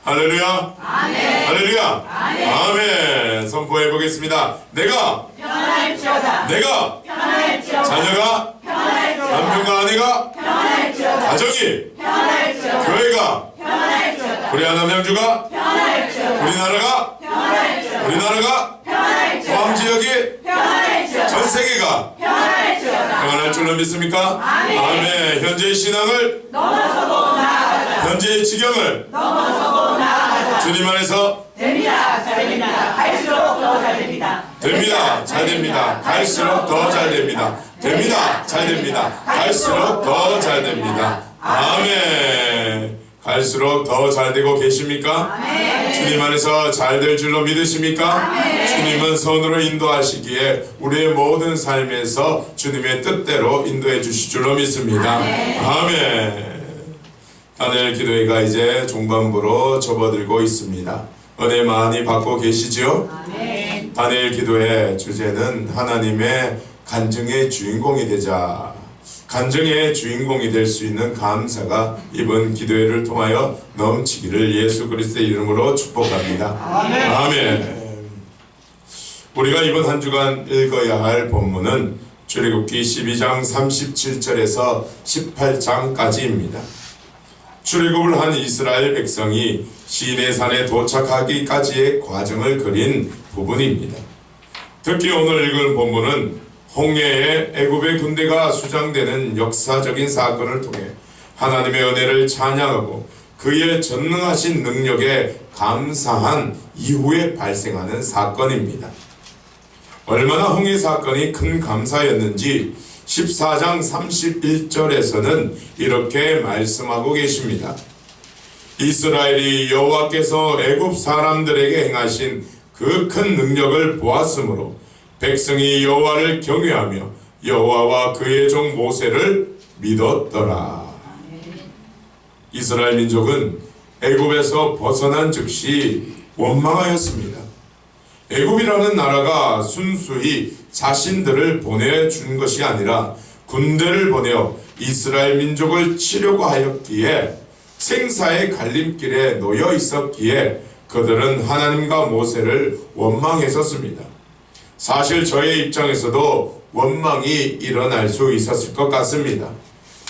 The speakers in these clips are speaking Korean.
할렐루야. 아멘. 할렐루야. 아멘. 아멘. 선포해 보겠습니다. 내가 평안할지어다. 내가 평안할지어다. 자녀가 평안할지어다. 남편과 아내가 평안할지어다. 가정이 평안할지어다. 교회가 평안할지어다. 코리아 남양주가 평안할지어다. 우리나라가 평안할지어다. 우리나라가 평안할지어다. 포함 지역이 평안할지어다. 전 세계가 평안할지어다. 평안할 줄로 믿습니까? 아멘. 아멘. 현재의 신앙을 넘어서고 나아가자. 현재의 지경을 넘어서고 나아가자. 주님 안에서 됩니다. 잘 됩니다. 갈수록 더 잘 됩니다. 됩니다. 잘 됩니다. 갈수록 더 잘 됩니다. 됩니다. 잘 됩니다. 갈수록 더 잘 됩니다. 아멘. 갈수록 더 잘 되고 계십니까? 아멘. 주님 안에서 잘 될 줄로 믿으십니까? 아멘. 주님은 선으로 인도하시기에 우리의 모든 삶에서 주님의 뜻대로 인도해 주실 줄로 믿습니다. 아멘. 다니엘 기도회가 이제 종반부로 접어들고 있습니다. 은혜 많이 받고 계시죠? 아멘. 다니엘 기도의 주제는 하나님의 간증의 주인공이 되자. 간증의 주인공이 될 수 있는 감사가 이번 기도회를 통하여 넘치기를 예수 그리스도의 이름으로 축복합니다. 아멘. 우리가 이번 한 주간 읽어야 할 본문은 출애굽기 12장 37절에서 18장까지입니다. 출애굽을 한 이스라엘 백성이 시내산에 도착하기까지의 과정을 그린 부분입니다. 특히 오늘 읽을 본문은 홍해에 애굽의 군대가 수장되는 역사적인 사건을 통해 하나님의 은혜를 찬양하고 그의 전능하신 능력에 감사한 이후에 발생하는 사건입니다. 얼마나 홍해 사건이 큰 감사였는지 14장 31절에서는 이렇게 말씀하고 계십니다. 이스라엘이 여호와께서 애굽 사람들에게 행하신 그 큰 능력을 보았으므로 백성이 여호와를 경외하며 여호와와 그의 종 모세를 믿었더라. 이스라엘 민족은 애굽에서 벗어난 즉시 원망하였습니다. 애굽이라는 나라가 순수히 자신들을 보내준 것이 아니라 군대를 보내어 이스라엘 민족을 치려고 하였기에 생사의 갈림길에 놓여 있었기에 그들은 하나님과 모세를 원망했었습니다. 사실 저의 입장에서도 원망이 일어날 수 있었을 것 같습니다.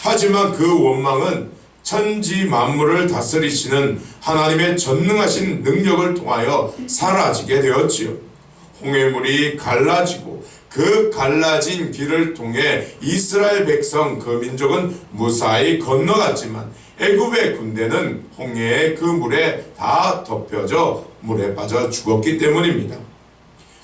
하지만 그 원망은 천지 만물을 다스리시는 하나님의 전능하신 능력을 통하여 사라지게 되었지요. 홍해물이 갈라지고 그 갈라진 길을 통해 이스라엘 백성 그 민족은 무사히 건너갔지만 애굽의 군대는 홍해의 그 물에 다 덮여져 물에 빠져 죽었기 때문입니다.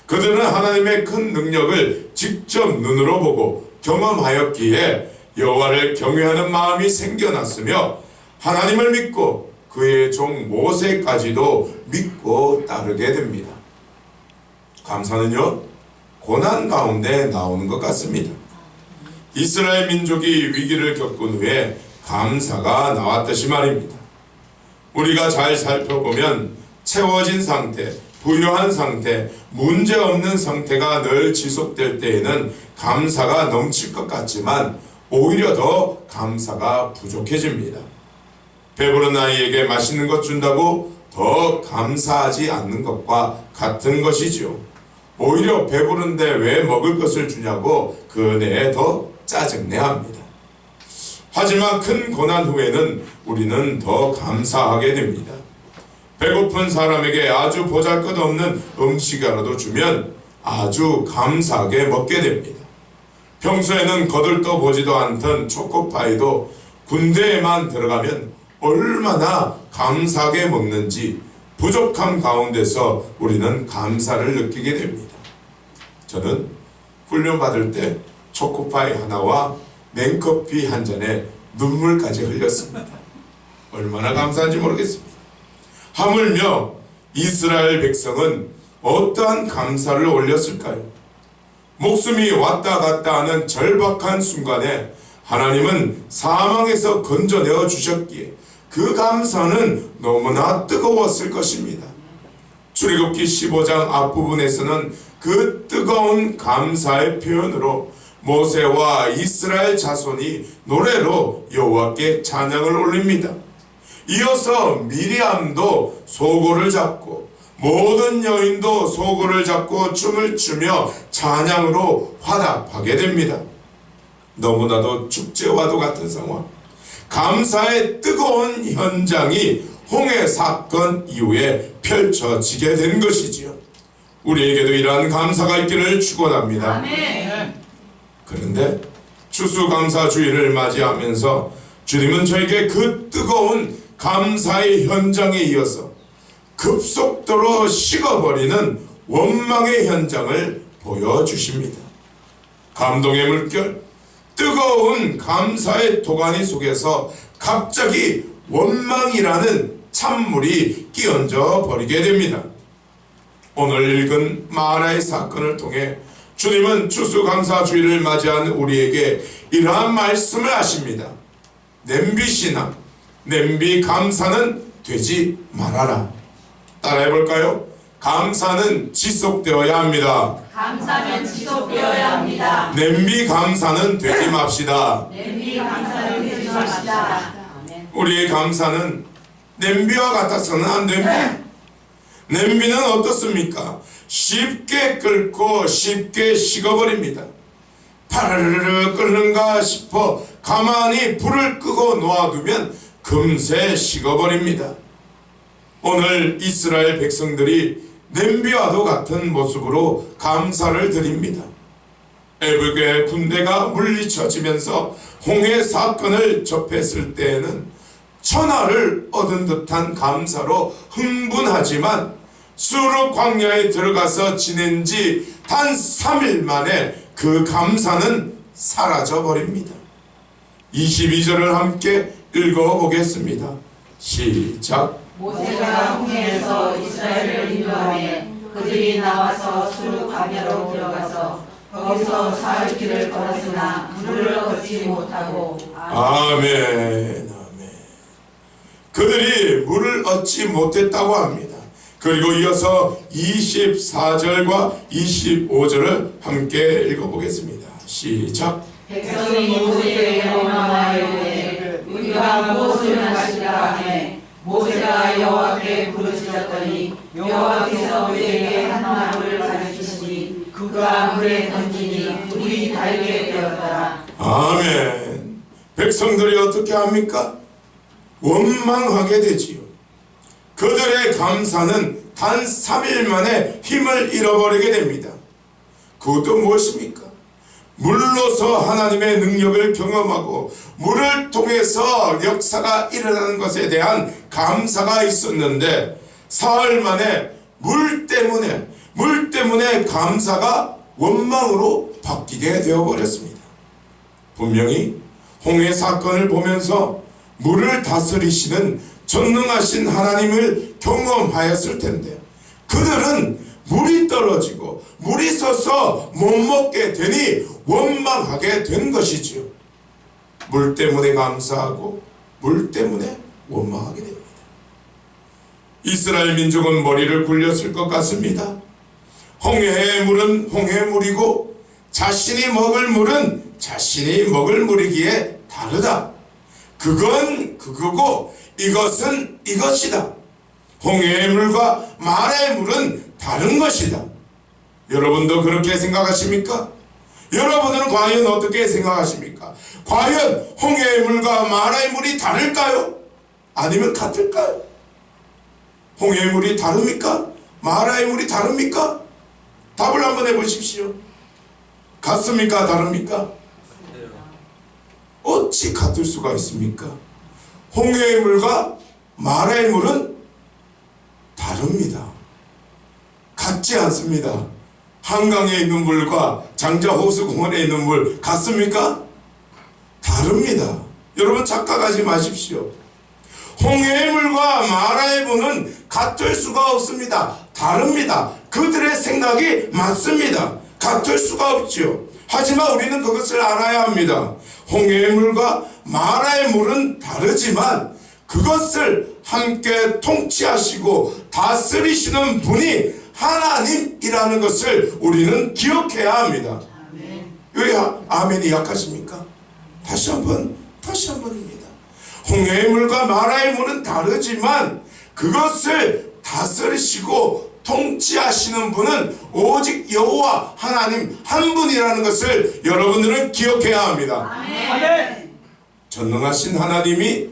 그들은 하나님의 큰 능력을 직접 눈으로 보고 경험하였기에 여호와를 경외하는 마음이 생겨났으며 하나님을 믿고 그의 종 모세까지도 믿고 따르게 됩니다. 감사는요, 고난 가운데 나오는 것 같습니다. 이스라엘 민족이 위기를 겪은 후에 감사가 나왔듯이 말입니다. 우리가 잘 살펴보면 채워진 상태, 부유한 상태, 문제없는 상태가 늘 지속될 때에는 감사가 넘칠 것 같지만 오히려 더 감사가 부족해집니다. 배부른 아이에게 맛있는 것 준다고 더 감사하지 않는 것과 같은 것이지요. 오히려 배부른데 왜 먹을 것을 주냐고 그 내에 더 짜증내합니다. 하지만 큰 고난 후에는 우리는 더 감사하게 됩니다. 배고픈 사람에게 아주 보잘것없는 음식이라도 주면 아주 감사하게 먹게 됩니다. 평소에는 거들떠 보지도 않던 초코파이도 군대에만 들어가면 얼마나 감사하게 먹는지 부족함 가운데서 우리는 감사를 느끼게 됩니다. 저는 훈련받을 때 초코파이 하나와 냉커피 한 잔에 눈물까지 흘렸습니다. 얼마나 감사한지 모르겠습니다. 하물며 이스라엘 백성은 어떠한 감사를 올렸을까요? 목숨이 왔다 갔다 하는 절박한 순간에 하나님은 사망에서 건져내어 주셨기에 그 감사는 너무나 뜨거웠을 것입니다. 출애굽기 15장 앞부분에서는 그 뜨거운 감사의 표현으로 모세와 이스라엘 자손이 노래로 여호와께 찬양을 올립니다. 이어서 미리암도 소고를 잡고 모든 여인도 소고를 잡고 춤을 추며 찬양으로 화답하게 됩니다. 너무나도 축제와도 같은 상황, 감사의 뜨거운 현장이 홍해 사건 이후에 펼쳐지게 된 것이지요. 우리에게도 이러한 감사가 있기를 축원합니다. 아멘. 그런데 추수감사주의를 맞이하면서 주님은 저에게 그 뜨거운 감사의 현장에 이어서 급속도로 식어버리는 원망의 현장을 보여주십니다. 감동의 물결, 뜨거운 감사의 도가니 속에서 갑자기 원망이라는 찬물이 끼얹어 버리게 됩니다. 오늘 읽은 마라의 사건을 통해 주님은 추수감사주의를 맞이한 우리에게 이러한 말씀을 하십니다. 냄비신앙, 냄비 감사는 되지 말아라. 따라해볼까요? 감사는 지속되어야 합니다. 감사는 지속되어야 합니다. 냄비 감사는 되지 맙시다. 냄비 감사는 되지 맙시다. 아멘. 우리의 감사는 냄비와 같아서는 안 됩니다. 냄비는 어떻습니까? 쉽게 끓고 쉽게 식어버립니다. 파르르르 끓는가 싶어 가만히 불을 끄고 놓아두면 금세 식어버립니다. 오늘 이스라엘 백성들이 냄비와도 같은 모습으로 감사를 드립니다. 애국의 군대가 물리쳐지면서 홍해 사건을 접했을 때에는 천하를 얻은 듯한 감사로 흥분하지만 수르 광야에 들어가서 지낸 지 단 3일 만에 그 감사는 사라져 버립니다. 22절을 함께 읽어보겠습니다. 시작. 모세가 홍해에서 이스라엘을 인도하매 그들이 나와서 수르 광야로 들어가서 거기서 사흘 길을 걸었으나 물을 얻지 못하고. 아멘. 아멘. 그들이 물을 얻지 못했다고 합니다. 그리고 이어서 24절과 25절을 함께 읽어보겠습니다. 시작. 백성이 모세에게 원망하여 우리가 무엇을 마시라 하매 모세가 여호와께 부르짖었더니 여호와께서 우리에게 한 나무를 가르치시니 그가 물에 던지니 물이 달게 되었더라. 아멘. 백성들이 어떻게 합니까? 원망하게 되지요. 그들의 감사는 단 3일 만에 힘을 잃어버리게 됩니다. 그것도 무엇입니까? 물로서 하나님의 능력을 경험하고 물을 통해서 역사가 일어나는 것에 대한 감사가 있었는데 사흘 만에 물 때문에 감사가 원망으로 바뀌게 되어버렸습니다. 분명히 홍해 사건을 보면서 물을 다스리시는 전능하신 하나님을 경험하였을 텐데 그들은 물이 떨어지고 물이 서서 못 먹게 되니 원망하게 된 것이지요. 물 때문에 감사하고 물 때문에 원망하게 됩니다. 이스라엘 민족은 머리를 굴렸을 것 같습니다. 홍해의 물은 홍해물이고 자신이 먹을 물은 자신이 먹을 물이기에 다르다. 그건 그거고 이것은 이것이다. 홍해의 물과 마라의 물은 다른 것이다. 여러분도 그렇게 생각하십니까? 여러분들은 과연 어떻게 생각하십니까? 과연 홍해의 물과 마라의 물이 다를까요? 아니면 같을까요? 홍해의 물이 다릅니까? 마라의 물이 다릅니까? 답을 한번 해보십시오. 같습니까? 다릅니까? 어찌 같을 수가 있습니까? 홍해의 물과 마라의 물은 다릅니다. 같지 않습니다. 한강에 있는 물과 장자호수공원에 있는 물 같습니까? 다릅니다. 여러분 착각하지 마십시오. 홍해의 물과 마라의 물은 같을 수가 없습니다. 다릅니다. 그들의 생각이 맞습니다. 같을 수가 없지요. 하지만 우리는 그것을 알아야 합니다. 홍해의 물과 마라의 물은 다르지만 그것을 함께 통치하시고 다스리시는 분이 하나님이라는 것을 우리는 기억해야 합니다. 아멘. 왜 아멘이 약하십니까? 다시 한번입니다. 홍해의 물과 마라의 물은 다르지만 그것을 다스리시고 통치하시는 분은 오직 여호와 하나님 한 분이라는 것을 여러분들은 기억해야 합니다. 아멘. 전능하신 하나님이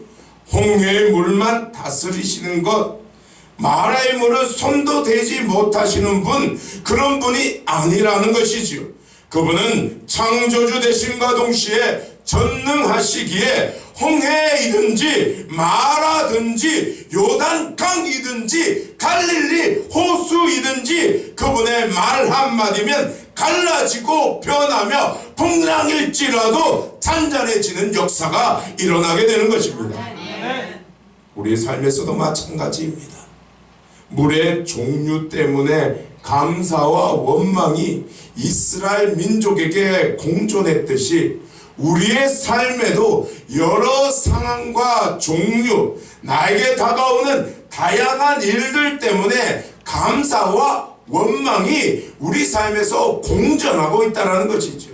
홍해의 물만 다스리시는 것, 마라의 물은 손도 대지 못하시는 분, 그런 분이 아니라는 것이지요. 그분은 창조주 되심과 동시에 전능하시기에 홍해이든지 마라든지 요단강이든지 갈릴리 호수이든지 그분의 말 한마디면 갈라지고 변하며 풍랑일지라도 잔잔해지는 역사가 일어나게 되는 것입니다. 우리의 삶에서도 마찬가지입니다. 물의 종류 때문에 감사와 원망이 이스라엘 민족에게 공존했듯이 우리의 삶에도 여러 상황과 종류, 나에게 다가오는 다양한 일들 때문에 감사와 원망이 우리 삶에서 공존하고 있다는 것이죠.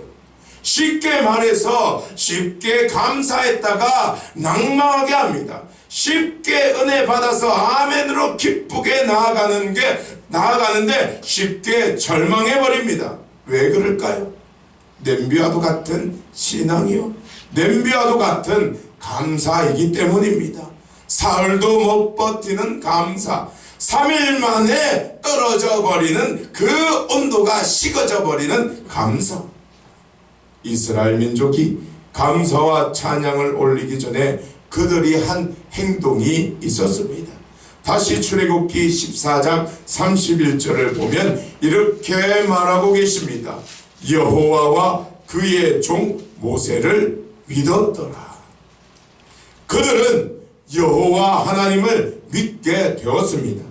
쉽게 말해서 쉽게 감사했다가 낭망하게 합니다. 쉽게 은혜 받아서 아멘으로 기쁘게 나아가는데 쉽게 절망해 버립니다. 왜 그럴까요? 냄비와도 같은 신앙이요, 냄비와도 같은 감사이기 때문입니다. 사흘도 못 버티는 감사, 3일 만에 떨어져 버리는 그 온도가 식어져 버리는 감사. 이스라엘 민족이 감사와 찬양을 올리기 전에 그들이 한 행동이 있었습니다. 다시 출애굽기 14장 31절을 보면 이렇게 말하고 계십니다. 여호와와 그의 종 모세를 믿었더라. 그들은 여호와 하나님을 믿게 되었습니다.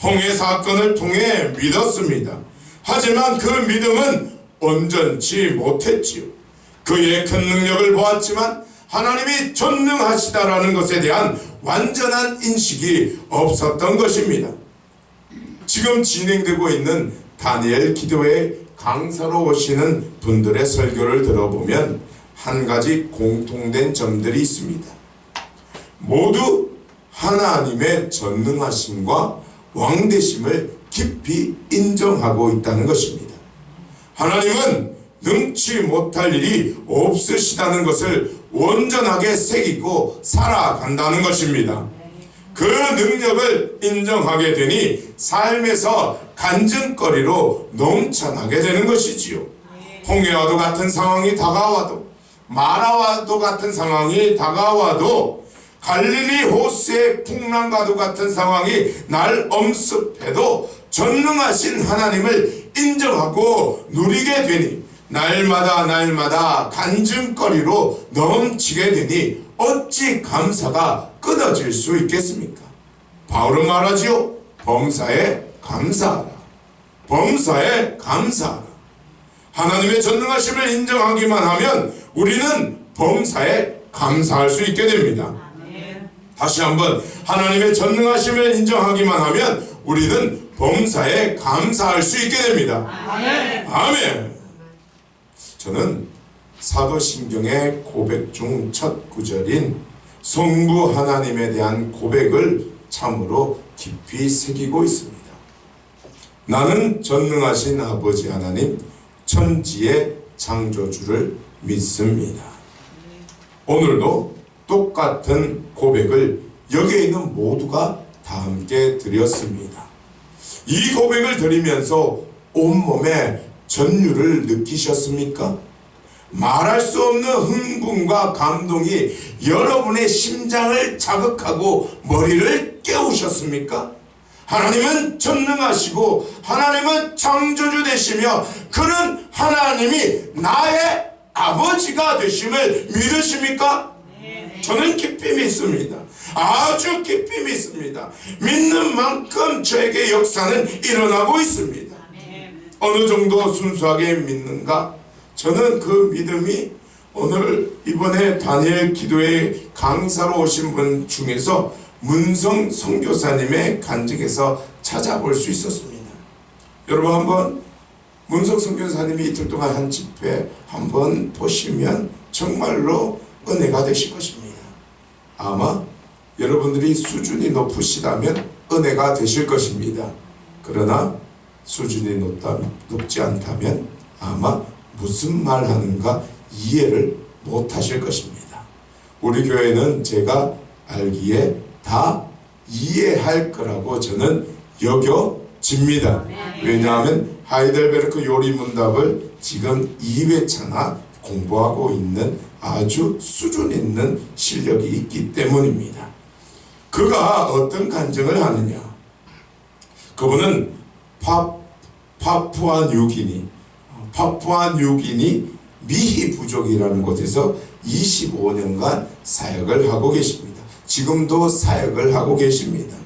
홍해 사건을 통해 믿었습니다. 하지만 그 믿음은 온전치 못했지요. 그의 큰 능력을 보았지만 하나님이 전능하시다라는 것에 대한 완전한 인식이 없었던 것입니다. 지금 진행되고 있는 다니엘 기도회 강사로 오시는 분들의 설교를 들어보면 한 가지 공통된 점들이 있습니다. 모두 하나님의 전능하심과 왕되심을 깊이 인정하고 있다는 것입니다. 하나님은 능치 못할 일이 없으시다는 것을 온전하게 새기고 살아간다는 것입니다. 그 능력을 인정하게 되니 삶에서 간증거리로 넘쳐나게 되는 것이지요. 홍해와도 같은 상황이 다가와도, 마라와도 같은 상황이 다가와도, 갈릴리 호수의 풍랑과도 같은 상황이 날 엄습해도 전능하신 하나님을 인정하고 누리게 되니 날마다 간증거리로 넘치게 되니 어찌 감사가 끊어질 수 있겠습니까? 바울은 말하지요. 범사에 감사하라. 범사에 감사하라. 하나님의 전능하심을 인정하기만 하면 우리는 범사에 감사할 수 있게 됩니다. 다시 한번 하나님의 전능하심을 인정하기만 하면 우리는 범사에 감사할 수 있게 됩니다. 아멘. 아멘. 저는 사도신경의 고백 중 첫 구절인 성부 하나님에 대한 고백을 참으로 깊이 새기고 있습니다. 나는 전능하신 아버지 하나님, 천지의 창조주를 믿습니다. 오늘도 똑같은 고백을 여기에 있는 모두가 다 함께 드렸습니다. 이 고백을 드리면서 온몸에 전율을 느끼셨습니까? 말할 수 없는 흥분과 감동이 여러분의 심장을 자극하고 머리를 깨우셨습니까? 하나님은 전능하시고 하나님은 창조주 되시며 그런 하나님이 나의 아버지가 되심을 믿으십니까? 저는 깊이 믿습니다. 아주 깊이 믿습니다. 믿는 만큼 저에게 역사는 일어나고 있습니다. 어느 정도 순수하게 믿는가? 저는 그 믿음이 오늘 이번에 다니엘 기도회 강사로 오신 분 중에서 문성 선교사님의 간증에서 찾아볼 수 있었습니다. 여러분 한번 문성 선교사님이 이틀 동안 한 집회 한번 보시면 정말로 은혜가 되실 것입니다. 아마 여러분들이 수준이 높으시다면 은혜가 되실 것입니다. 그러나 수준이 높지 않다면 아마 무슨 말 하는가 이해를 못 하실 것입니다. 우리 교회는 제가 알기에 다 이해할 거라고 저는 여겨집니다. 왜냐하면 하이델베르크 요리문답을 지금 2회차나 공부하고 있는 아주 수준 있는 실력이 있기 때문입니다. 그가 어떤 간증을 하느냐? 그분은 파푸아 뉴기니 미히 부족이라는 곳에서 25년간 사역을 하고 계십니다. 지금도 사역을 하고 계십니다.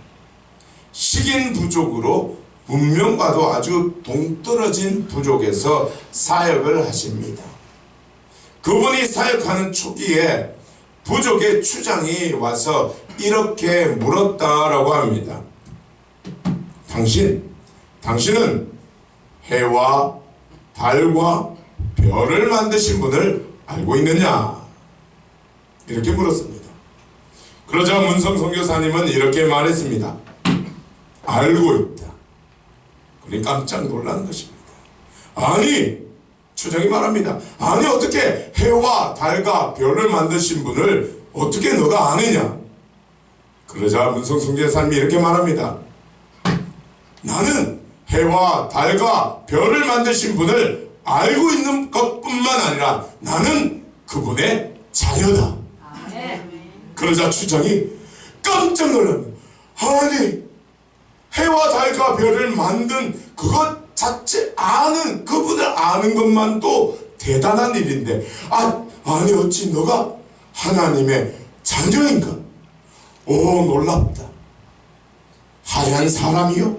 식인 부족으로 문명과도 아주 동떨어진 부족에서 사역을 하십니다. 그분이 사역하는 초기에 부족의 추장이 와서 이렇게 물었다라고 합니다. 당신은 해와 달과 별을 만드신 분을 알고 있느냐? 이렇게 물었습니다. 그러자 문성 선교사님은 이렇게 말했습니다. 알고 있다. 그러니 깜짝 놀란 것입니다. 아니, 추장이 말합니다. 아니, 어떻게 해와 달과 별을 만드신 분을 어떻게 너가 아느냐? 그러자 문성 선교사님이 이렇게 말합니다. 나는 해와 달과 별을 만드신 분을 알고 있는 것뿐만 아니라 나는 그분의 자녀다. 그러자 추장이 깜짝 놀랍니다. 아니, 해와 달과 별을 만든 그것 자체 아는, 그분을 아는 것만도 대단한 일인데 아니 어찌 너가 하나님의 자녀인가? 오, 놀랍다. 하얀 사람이요?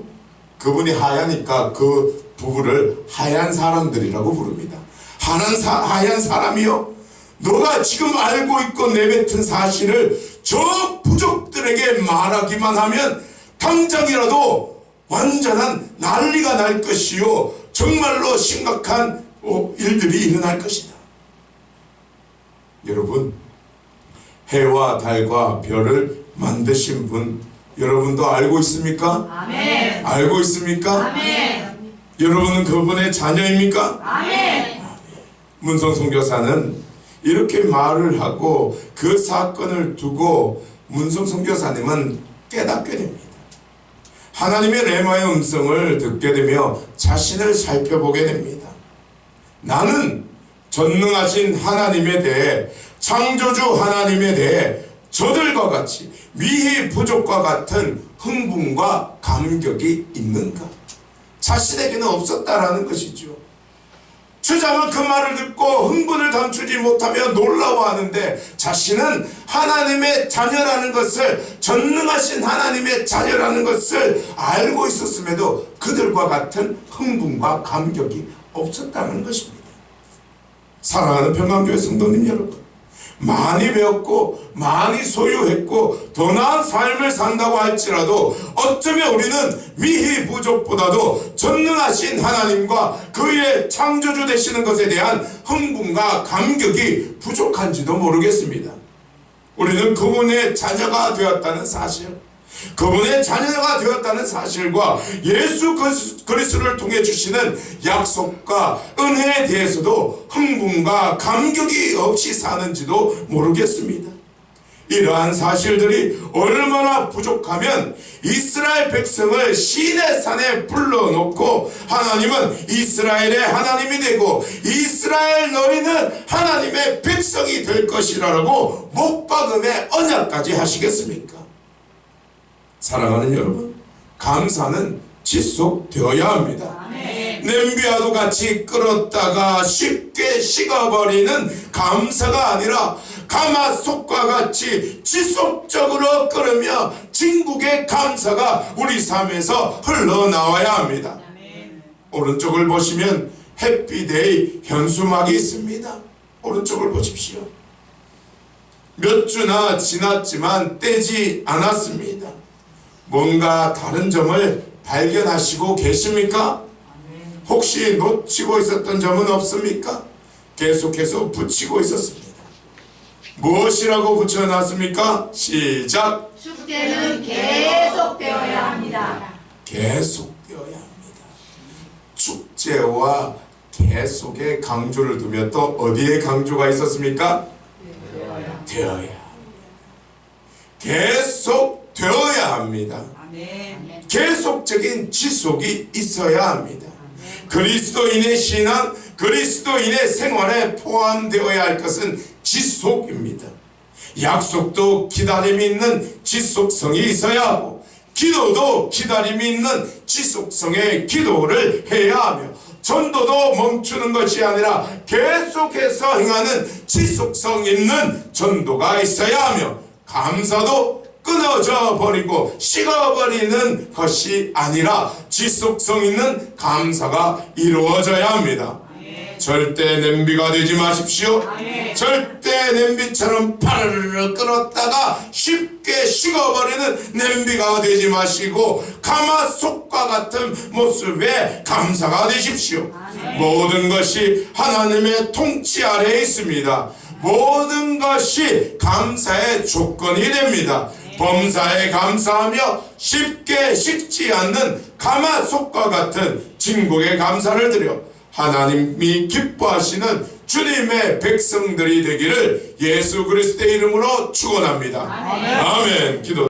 그분이 하얀니까 그 부부를 하얀 사람들이라고 부릅니다. 하얀 사람이요? 너가 지금 알고 있고 내뱉은 사실을 저 부족들에게 말하기만 하면 당장이라도 완전한 난리가 날 것이요, 정말로 심각한 일들이 일어날 것이다. 여러분, 해와 달과 별을 만드신 분 여러분도 알고 있습니까? 아멘. 알고 있습니까? 아멘. 여러분은 그분의 자녀입니까? 아멘. 문성 선교사는 이렇게 말을 하고 그 사건을 두고 문성 선교사님은 깨닫게 됩니다. 하나님의 레마의 음성을 듣게 되며 자신을 살펴보게 됩니다. 나는 전능하신 하나님에 대해, 창조주 하나님에 대해 저들과 같이 미희 부족과 같은 흥분과 감격이 있는가? 자신에게는 없었다라는 것이죠. 추장은 그 말을 듣고 흥분을 감추지 못하며 놀라워하는데 자신은 하나님의 자녀라는 것을, 전능하신 하나님의 자녀라는 것을 알고 있었음에도 그들과 같은 흥분과 감격이 없었다는 것입니다. 사랑하는 평강교회 성도님 여러분, 많이 배웠고 많이 소유했고 더 나은 삶을 산다고 할지라도 어쩌면 우리는 미희 부족보다도 전능하신 하나님과 그의 창조주 되시는 것에 대한 흥분과 감격이 부족한지도 모르겠습니다. 우리는 그분의 자녀가 되었다는 사실, 그분의 자녀가 되었다는 사실과 예수 그리스도를 통해 주시는 약속과 은혜에 대해서도 흥분과 감격이 없이 사는지도 모르겠습니다. 이러한 사실들이 얼마나 부족하면 이스라엘 백성을 시내 산에 불러놓고 하나님은 이스라엘의 하나님이 되고 이스라엘 너희는 하나님의 백성이 될 것이라고 못박음의 언약까지 하시겠습니까? 사랑하는 여러분, 감사는 지속되어야 합니다. 아멘. 냄비와도 같이 끓었다가 쉽게 식어버리는 감사가 아니라 가마솥과 같이 지속적으로 끓으며 진국의 감사가 우리 삶에서 흘러나와야 합니다. 아멘. 오른쪽을 보시면 해피데이 현수막이 있습니다. 오른쪽을 보십시오. 몇 주나 지났지만 떼지 않았습니다. 뭔가 다른 점을 발견하시고 계십니까? 혹시 놓치고 있었던 점은 없습니까? 계속해서 붙이고 있었습니다. 무엇이라고 붙여놨습니까? 시작. 축제는 계속되어야 합니다. 계속되어야 합니다. 축제와 계속에 강조를 두면 또 어디에 강조가 있었습니까? 되어야 합니다. 계속 되어야 합니다. 아멘. 계속적인 지속이 있어야 합니다. 그리스도인의 신앙, 그리스도인의 생활에 포함되어야 할 것은 지속입니다. 약속도 기다림이 있는 지속성이 있어야 하고, 기도도 기다림이 있는 지속성의 기도를 해야 하며, 전도도 멈추는 것이 아니라 계속해서 행하는 지속성 있는 전도가 있어야 하며, 감사도 끊어져 버리고 식어버리는 것이 아니라 지속성 있는 감사가 이루어져야 합니다. 절대 냄비가 되지 마십시오. 절대 냄비처럼 파르르 끓었다가 쉽게 식어버리는 냄비가 되지 마시고 가마솥과 같은 모습의 감사가 되십시오. 모든 것이 하나님의 통치 아래에 있습니다. 모든 것이 감사의 조건이 됩니다. 범사에 감사하며 쉽게 식지 않는 가마솥과 같은 진국의 감사를 드려 하나님이 기뻐하시는 주님의 백성들이 되기를 예수 그리스도의 이름으로 축원합니다. 아멘. 기도.